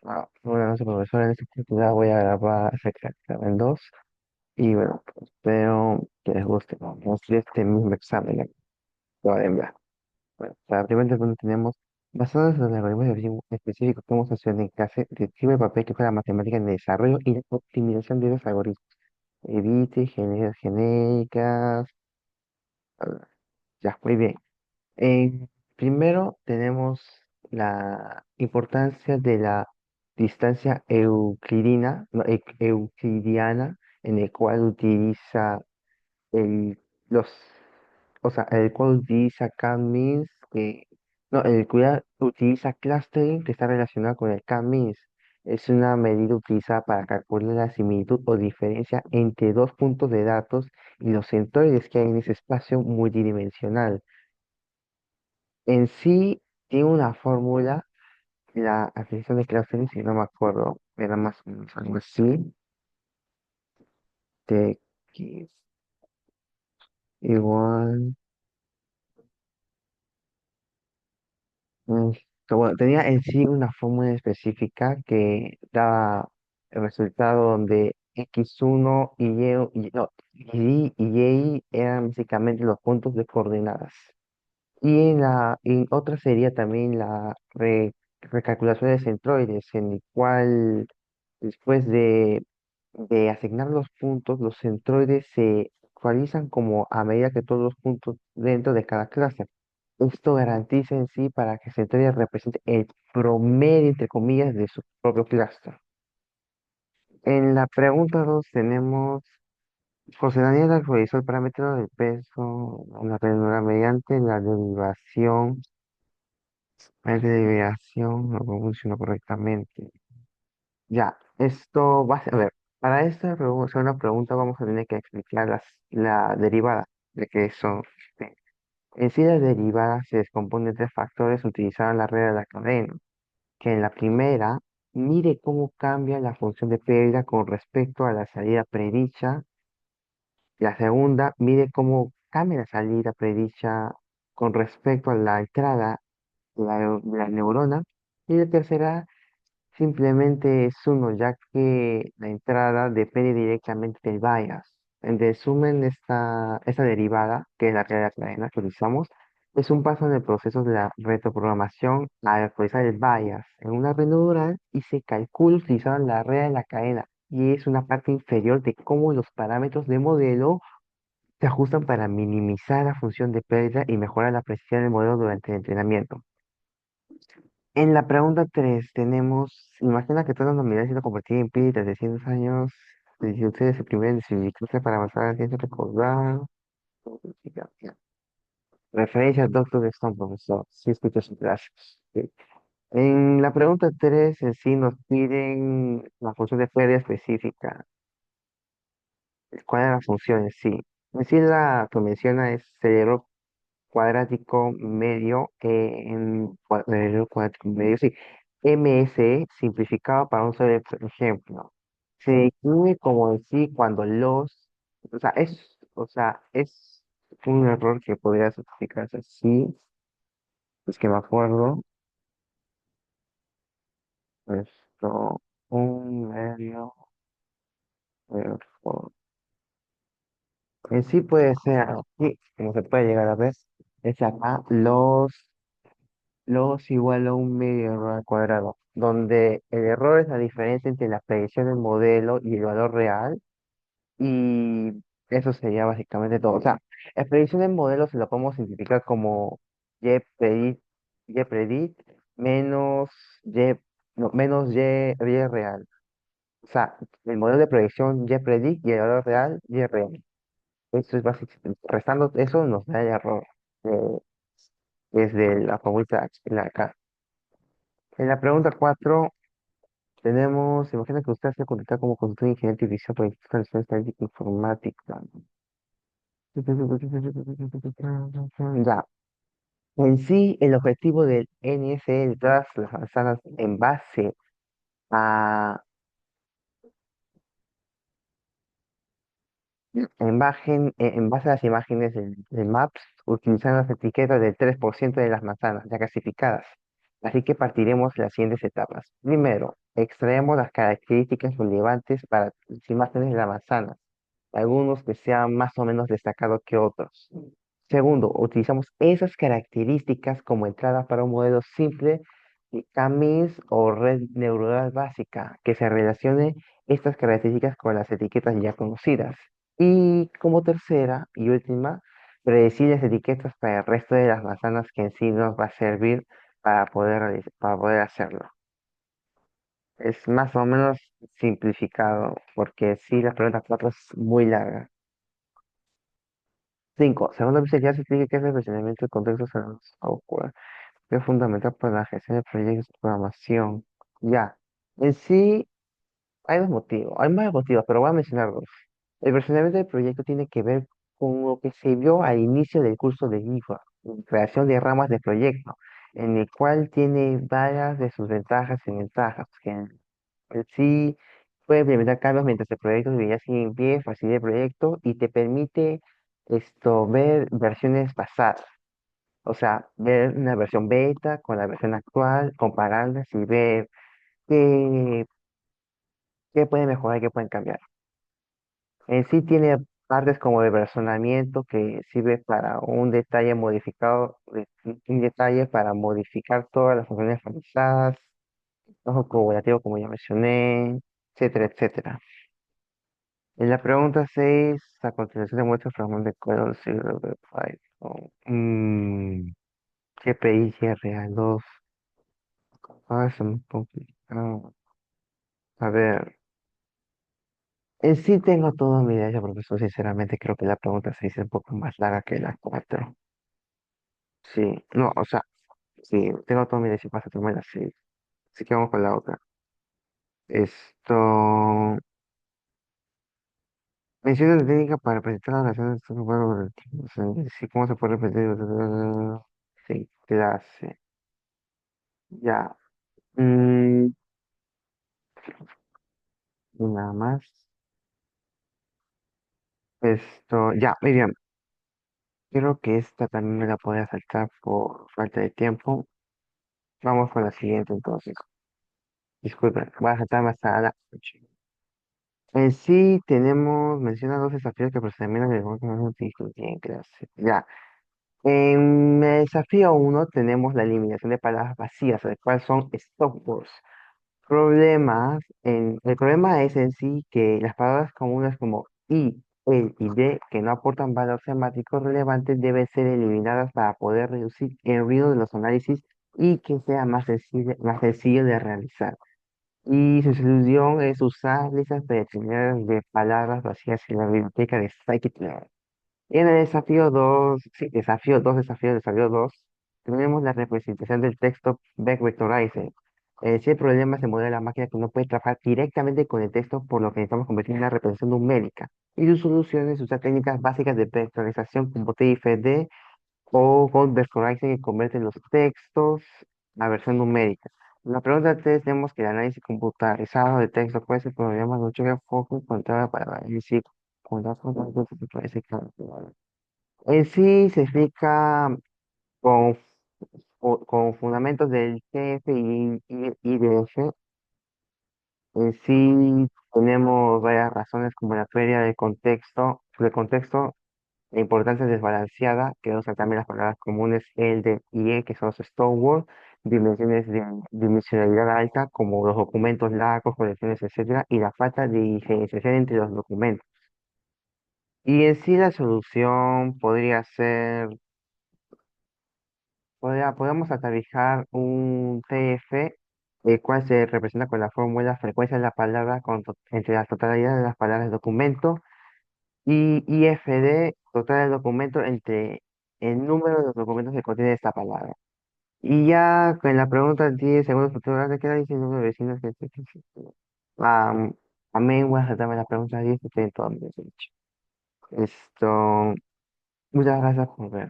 Bueno, no sé, profesor, en esta oportunidad voy a grabar acerca del examen 2 y bueno, pues, espero que les guste, ¿no? Vamos a hacer este mismo examen que va a enviar. Bueno, para la primera pregunta tenemos, basados en los algoritmos específicos que hemos estudiado en clase, describe el papel que juega la matemática en el desarrollo y la optimización de los algoritmos. Evite ingenierías genéricas. Ya, muy bien. Primero tenemos la importancia de la distancia euclidina, no, euclidiana, en el cual utiliza el, los, o sea, el cual utiliza K-means, no, el cual utiliza clustering que está relacionado con el K-means. Es una medida utilizada para calcular la similitud o diferencia entre dos puntos de datos y los centroides que hay en ese espacio multidimensional. En sí, tiene una fórmula, la adquisición de clustering, si no me acuerdo, era más o menos algo así, de X igual. mm, bueno, tenía en sí una fórmula específica que daba el resultado donde X1 no, y Y eran básicamente los puntos de coordenadas. Y otra sería también la recalculación de centroides, en el cual después de asignar los puntos, los centroides se actualizan como a medida que todos los puntos dentro de cada clase. Esto garantiza en sí para que el centroide represente el promedio, entre comillas, de su propio clúster. En la pregunta 2 tenemos, José Daniel actualizó el parámetro del peso en la ranura mediante la derivación. La derivación no funcionó correctamente. Ya, esto va a ser, a ver, para esta segunda pregunta vamos a tener que explicar la derivada de que son. este, En sí, la derivada se descompone en tres factores utilizados en la regla de la cadena, que en la primera mide cómo cambia la función de pérdida con respecto a la salida predicha, la segunda mide cómo cambia la salida predicha con respecto a la entrada de la neurona, y la tercera simplemente es uno, ya que la entrada depende directamente del bias. En resumen, esta derivada, que es la regla de la cadena que utilizamos, es un paso en el proceso de la retroprogramación al actualizar el bias en una red neuronal y se calcula utilizando la regla de la cadena. Y es una parte inferior de cómo los parámetros de modelo se ajustan para minimizar la función de pérdida y mejorar la precisión del modelo durante el entrenamiento. En la pregunta 3 tenemos, imagina que toda la humanidad ha sido convertida en pi de 300 años, si ustedes se primen de civilización para avanzar en ciencia recordar. Referencias Doctor Stone, profesor, si escucha su clase. Sí. En la pregunta 3 en sí nos piden la función de pérdida específica. ¿Cuál es la función en sí? En sí la que menciona es cerebro cuadrático medio, cerebro cuadrático medio, sí, MSE simplificado para un solo ejemplo. Se define como en sí cuando es un error que podría simplificarse así, es que me acuerdo, esto, un medio, error. En sí puede ser así, como se puede llegar a ver, es acá los igual a un medio error al cuadrado, donde el error es la diferencia entre la predicción del modelo y el valor real, y eso sería básicamente todo. O sea, la predicción del modelo se lo podemos simplificar como y predict menos y, no, menos y real. O sea, el modelo de predicción y predict y el valor real y real. Eso es básicamente, restando eso nos da el error, eh, es de la favorita acá. En la pregunta 4 tenemos, imagina que usted se conectar como consultor de ingeniería artificial por el Instituto Nacional de Estadística e Informática. Ya. En sí, el objetivo del NSE de todas las manzanas a, en base a las imágenes del Maps, utilizando las etiquetas del 3% de las manzanas ya clasificadas. Así que partiremos las siguientes etapas. Primero, extraemos las características relevantes para las imágenes de la manzana, algunos que sean más o menos destacados que otros. Segundo, utilizamos esas características como entrada para un modelo simple de CAMIS o red neuronal básica que se relacione estas características con las etiquetas ya conocidas. Y como tercera y última, predecir las etiquetas para el resto de las manzanas que en sí nos va a servir para poder hacerlo. Es más o menos simplificado, porque sí, la pregunta 4 es muy larga. 5. Segunda vez ya se explica qué es el funcionamiento de contextos en los software, que es fundamental para la gestión de proyectos de programación. Ya, en sí hay dos motivos, hay más motivos, pero voy a mencionar dos. El funcionamiento del proyecto tiene que ver con lo que se vio al inicio del curso de IFA, creación de ramas de proyecto, en el cual tiene varias de sus ventajas y ventajas, que sí, puede implementar cambios mientras el proyecto ya sigue en pie, facilita el proyecto y te permite ver versiones pasadas. O sea, ver una versión beta con la versión actual, compararlas y ver qué, qué pueden mejorar y qué pueden cambiar. En sí tiene partes como de versionamiento que sirve para un detalle modificado, un detalle para modificar todas las funciones realizadas, ojo colaborativo como ya mencioné, etcétera, etcétera. En la pregunta 6 a continuación demuestra fragmento de código del siglo de Python. GPI GRA2. Ah, eso es muy complicado. A ver, en sí tengo toda mi idea, profesor. Sinceramente, creo que la pregunta 6 es un poco más larga que la 4. Sí, no, o sea, sí, tengo toda mi idea si pasa tomar la 6. Así que vamos con la otra. Esto. Menciona la técnica para presentar la relación de estos juegos. Sí, ¿cómo se puede repetir? Sí, clase. Ya. Mm, y nada más. Esto, ya, muy bien. Creo que esta también me la podía saltar por falta de tiempo. Vamos con la siguiente entonces. Disculpen, voy a saltarme hasta la 8. En sí tenemos, menciona dos desafíos que procedimientos de en clase. Ya. En el desafío uno tenemos la eliminación de palabras vacías, el cual son stop words. El problema es en sí que las palabras comunes como y, el y de, que no aportan valor semántico relevante, deben ser eliminadas para poder reducir el ruido de los análisis y que sea más sencillo de realizar. Y su solución es usar listas predeterminadas de palabras vacías en la biblioteca de Scikit-Learn. En el desafío 2 sí, desafío 2 tenemos la representación del texto back vectorizing. Si el problema se modela la máquina que no puede trabajar directamente con el texto, por lo que necesitamos convertir en una representación numérica. Y su solución es usar técnicas básicas de vectorización como TIFD o con vectorizing que convierte los textos a versión numérica. La pregunta 3 tenemos que el análisis computarizado de texto puede ser problema de mucho que foco contra para análisis contar con datos que puede ser claro. En sí se explica con, con fundamentos del TF y IDF. En sí tenemos varias razones como la pérdida de contexto, la importancia desbalanceada, que usan también las palabras comunes el, de y e, que son los Stonewall, dimensiones de dimensionalidad alta, como los documentos largos, colecciones, etcétera, y la falta de diferenciación entre los documentos. Y en sí la solución podría ser podemos atavijar un TF, el cual se representa con la fórmula frecuencia de la palabra entre la totalidad de las palabras del documento y IFD, total del documento entre el número de los documentos que contiene esta palabra. Y ya con la pregunta 10 segundos futuros, ¿de qué edad dice el número de vecinos Ah, Amén, voy a saltarme la pregunta 10 que estoy en todo mi derecho. Esto, muchas gracias por ver.